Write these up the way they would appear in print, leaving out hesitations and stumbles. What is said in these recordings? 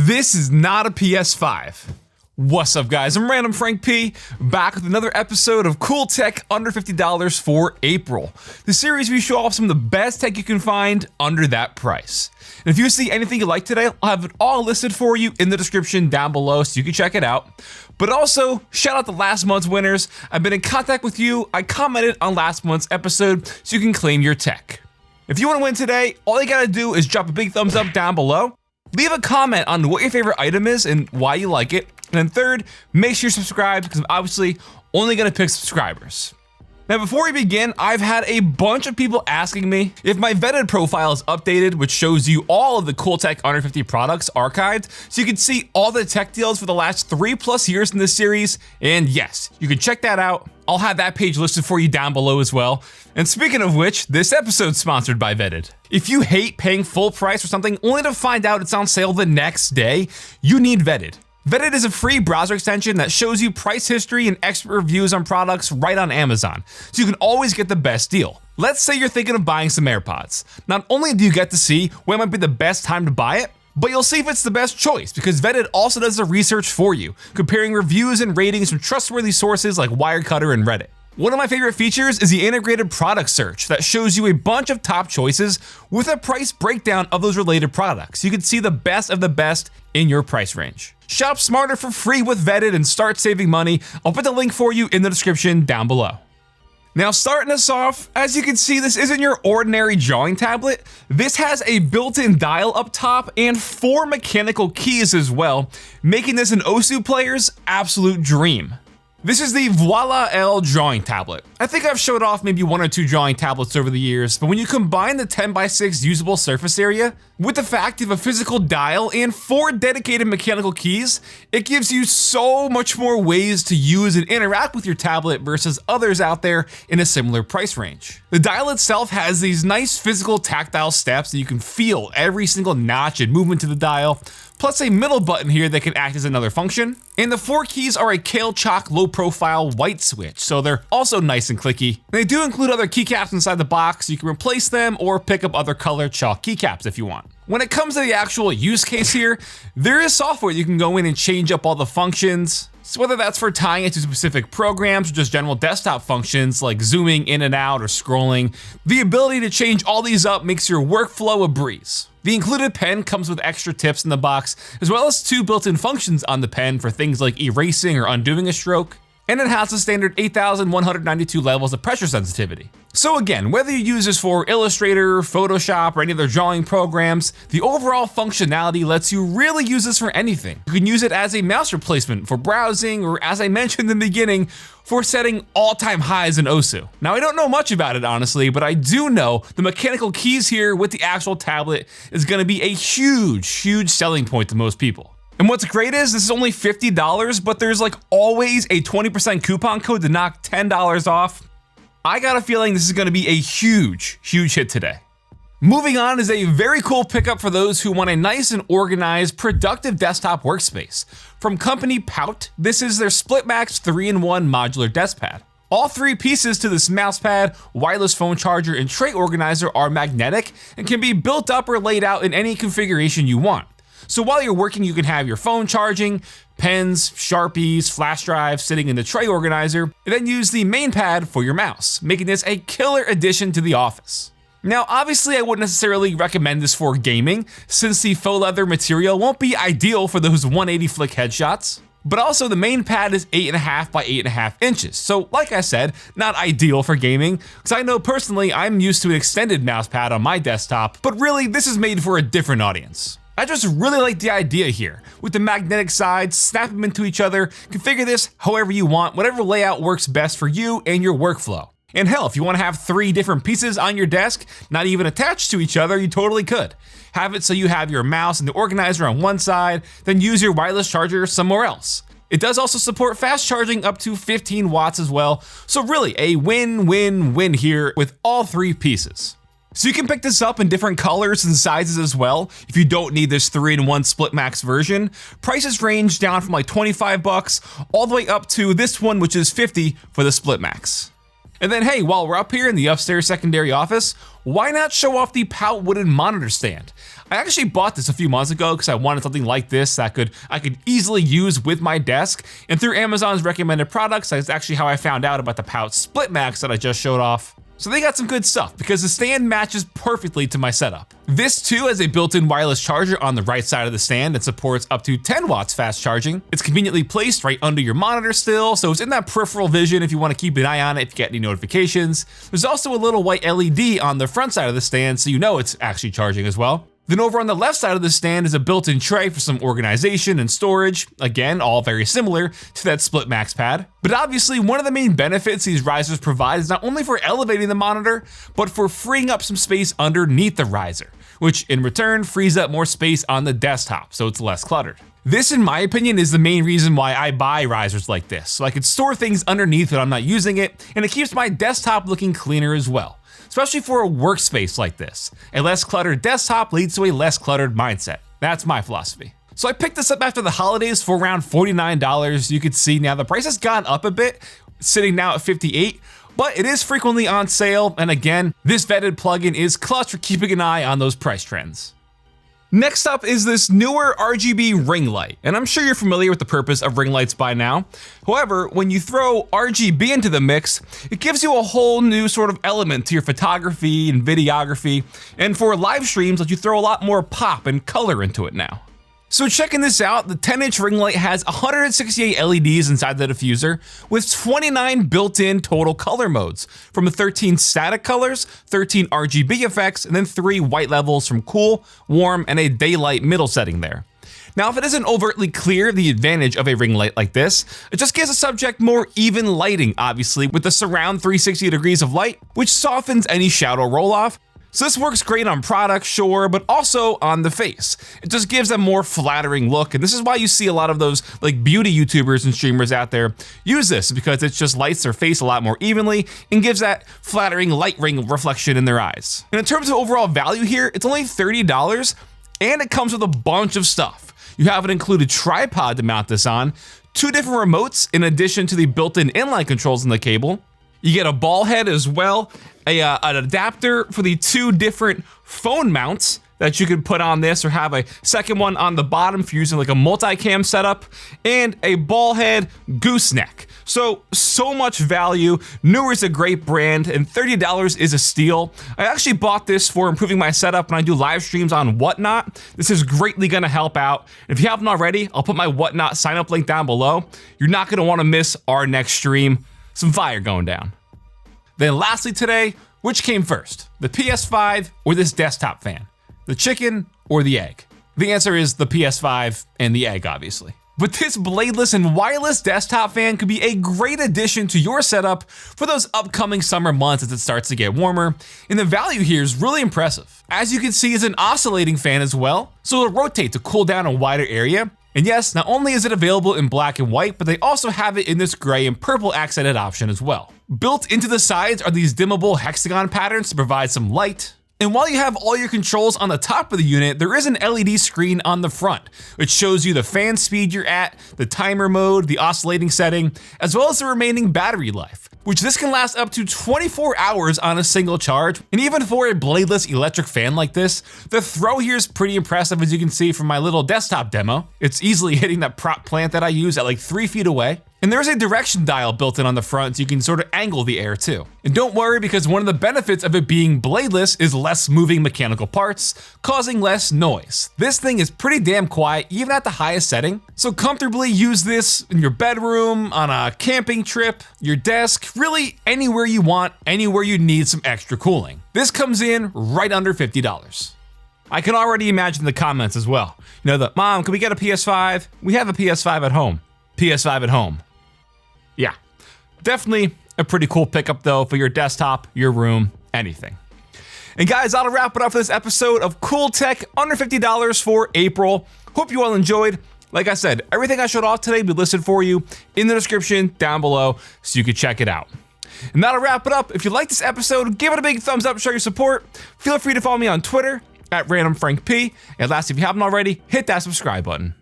This is not a PS5. What's up, guys? I'm randomfrankp, back with another episode of Cool Tech under $50 for April. The series we show off some of the best tech you can find under that price. And if you see anything you like today, I'll have it all listed for you in the description down below so you can check it out. But also, shout out to last month's winners. I've been in contact with you. I commented on last month's episode so you can claim your tech. If you want to win today, all you gotta do is drop a big thumbs up down below. Leave a comment on what your favorite item is and why you like it. And then third, make sure you're subscribed because I'm obviously only gonna pick subscribers. Now before we begin, I've had a bunch of people asking me if my vetted profile is updated, which shows you all of the cool tech under 50 products archived, so you can see all the tech deals for the last 3+ years in this series. And yes, you can check that out. I'll have that page listed for you down below as well. And speaking of which, this episode's sponsored by Vetted. If you hate paying full price for something only to find out it's on sale the next day, you need Vetted. Vetted is a free browser extension that shows you price history and expert reviews on products right on Amazon, so you can always get the best deal. Let's say you're thinking of buying some AirPods. Not only do you get to see when might be the best time to buy it, but you'll see if it's the best choice because Vetted also does the research for you, comparing reviews and ratings from trustworthy sources like Wirecutter and Reddit. One of my favorite features is the integrated product search that shows you a bunch of top choices with a price breakdown of those related products. You can see the best of the best in your price range. Shop smarter for free with Vetted and start saving money. I'll put the link for you in the description down below. Now starting us off, as you can see, this isn't your ordinary drawing tablet. This has a built-in dial up top and 4 mechanical keys as well, making this an OSU player's absolute dream. This is the VALEX drawing tablet. I think I've showed off maybe 1 or 2 drawing tablets over the years, but when you combine the 10x6 usable surface area with the fact of a physical dial and 4 dedicated mechanical keys, it gives you so much more ways to use and interact with your tablet versus others out there in a similar price range. The dial itself has these nice physical tactile steps that you can feel every single notch and movement to the dial, plus a middle button here that can act as another function. And the 4 keys are a Kale Chalk low profile white switch, so they're also nice and clicky. They do include other keycaps inside the box, so you can replace them or pick up other colored chalk keycaps if you want. When it comes to the actual use case here, there is software you can go in and change up all the functions. So whether that's for tying it to specific programs or just general desktop functions like zooming in and out or scrolling, the ability to change all these up makes your workflow a breeze. The included pen comes with extra tips in the box, as well as 2 built-in functions on the pen for things like erasing or undoing a stroke. And it has the standard 8,192 levels of pressure sensitivity. So again, whether you use this for Illustrator, Photoshop, or any other drawing programs, the overall functionality lets you really use this for anything. You can use it as a mouse replacement for browsing, or as I mentioned in the beginning, for setting all-time highs in OSU. Now I don't know much about it honestly, but I do know the mechanical keys here with the actual tablet is gonna be a huge selling point to most people. And what's great is this is only $50, but there's like always a 20% coupon code to knock $10 off. I got a feeling this is gonna be a huge hit today. Moving on is a very cool pickup for those who want a nice and organized, productive desktop workspace. From company Pout, this is their SplitMax 3-in-1 modular desk pad. All 3 pieces to this mouse pad, wireless phone charger, and tray organizer are magnetic and can be built up or laid out in any configuration you want. So while you're working, you can have your phone charging, pens, Sharpies, flash drives sitting in the tray organizer, and then use the main pad for your mouse, making this a killer addition to the office. Now, obviously I wouldn't necessarily recommend this for gaming, since the faux leather material won't be ideal for those 180 flick headshots. But also the main pad is 8.5 by 8.5 inches. So like I said, not ideal for gaming, because I know personally I'm used to an extended mouse pad on my desktop, but really this is made for a different audience. I just really like the idea here. With the magnetic sides, snap them into each other, configure this however you want, whatever layout works best for you and your workflow. And hell, if you want to have 3 different pieces on your desk, not even attached to each other, you totally could. Have it so you have your mouse and the organizer on one side, then use your wireless charger somewhere else. It does also support fast charging up to 15 watts as well, so really a win-win-win here with all 3 pieces. So you can pick this up in different colors and sizes as well if you don't need this 3-in-1 SplitMax version. Prices range down from like 25 bucks all the way up to this one, which is 50 for the SplitMax. And then hey, while we're up here in the upstairs secondary office, why not show off the Pout wooden monitor stand? I actually bought this a few months ago because I wanted something like this that I could easily use with my desk, and through Amazon's recommended products, that's actually how I found out about the Pouch Split Max that I just showed off. So they got some good stuff because the stand matches perfectly to my setup. This too has a built-in wireless charger on the right side of the stand and supports up to 10 watts fast charging. It's conveniently placed right under your monitor still, so it's in that peripheral vision if you want to keep an eye on it if you get any notifications. There's also a little white LED on the front side of the stand so you know it's actually charging as well. Then over on the left side of the stand is a built-in tray for some organization and storage. Again, all very similar to that Split Max pad. But obviously, one of the main benefits these risers provide is not only for elevating the monitor, but for freeing up some space underneath the riser, which in return frees up more space on the desktop, so it's less cluttered. This, in my opinion, is the main reason why I buy risers like this, so I can store things underneath when I'm not using it, and it keeps my desktop looking cleaner as well. Especially for a workspace like this. A less cluttered desktop leads to a less cluttered mindset. That's my philosophy. So I picked this up after the holidays for around $49. You can see now the price has gone up a bit, sitting now at $58, but it is frequently on sale. And again, this vetted plugin is clutch for keeping an eye on those price trends. Next up is this newer RGB ring light, and I'm sure you're familiar with the purpose of ring lights by now. However, when you throw RGB into the mix, it gives you a whole new sort of element to your photography and videography, and for live streams, you throw a lot more pop and color into it now. So checking this out, the 10-inch ring light has 168 LEDs inside the diffuser with 29 built-in total color modes, from the 13 static colors, 13 RGB effects, and then 3 white levels from cool, warm, and a daylight middle setting there. Now, if it isn't overtly clear the advantage of a ring light like this, it just gives the subject more even lighting, obviously, with the surround 360 degrees of light, which softens any shadow roll-off. So this works great on products, sure, but also on the face. It just gives a more flattering look, and this is why you see a lot of those like beauty YouTubers and streamers out there use this, because it just lights their face a lot more evenly and gives that flattering light ring reflection in their eyes. And in terms of overall value here, it's only $30, and it comes with a bunch of stuff. You have an included tripod to mount this on, 2 different remotes in addition to the built-in inline controls in the cable. You get a ball head as well, an adapter for the 2 different phone mounts that you could put on this, or have a second one on the bottom if you're using like a multicam setup, and a ball head gooseneck. So much value. Neewer is a great brand, and $30 is a steal. I actually bought this for improving my setup when I do live streams on Whatnot. This is greatly gonna help out. If you haven't already, I'll put my Whatnot sign up link down below. You're not gonna wanna miss our next stream. Some fire going down. Then lastly today, which came first, the PS5 or this desktop fan? The chicken or the egg? The answer is the PS5 and the egg, obviously. But this bladeless and wireless desktop fan could be a great addition to your setup for those upcoming summer months as it starts to get warmer, and the value here is really impressive. As you can see, it's an oscillating fan as well, so it'll rotate to cool down a wider area. And yes, not only is it available in black and white, but they also have it in this gray and purple accented option as well. Built into the sides are these dimmable hexagon patterns to provide some light. And while you have all your controls on the top of the unit, there is an LED screen on the front, which shows you the fan speed you're at, the timer mode, the oscillating setting, as well as the remaining battery life, which this can last up to 24 hours on a single charge. And even for a bladeless electric fan like this, the throw here is pretty impressive, as you can see from my little desktop demo. It's easily hitting that prop plant that I use at like 3 feet away. And there's a direction dial built in on the front, so you can sort of angle the air too. And don't worry, because one of the benefits of it being bladeless is less moving mechanical parts, causing less noise. This thing is pretty damn quiet, even at the highest setting. So comfortably use this in your bedroom, on a camping trip, your desk, really anywhere you want, anywhere you need some extra cooling. This comes in right under $50. I can already imagine the comments as well. You know, Mom, can we get a PS5? We have a PS5 at home. PS5 at home. Yeah, definitely a pretty cool pickup though for your desktop, your room, anything. And guys, that'll wrap it up for this episode of Cool Tech under $50 for April. Hope you all enjoyed. Like I said, everything I showed off today will be listed for you in the description down below so you can check it out. And that'll wrap it up. If you like this episode, give it a big thumbs up to show your support. Feel free to follow me on Twitter at randomfrankp. And last, if you haven't already, hit that subscribe button.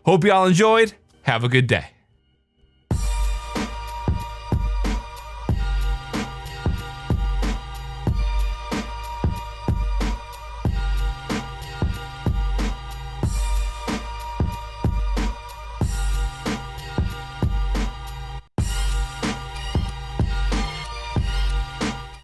Hope you all enjoyed. Have a good day.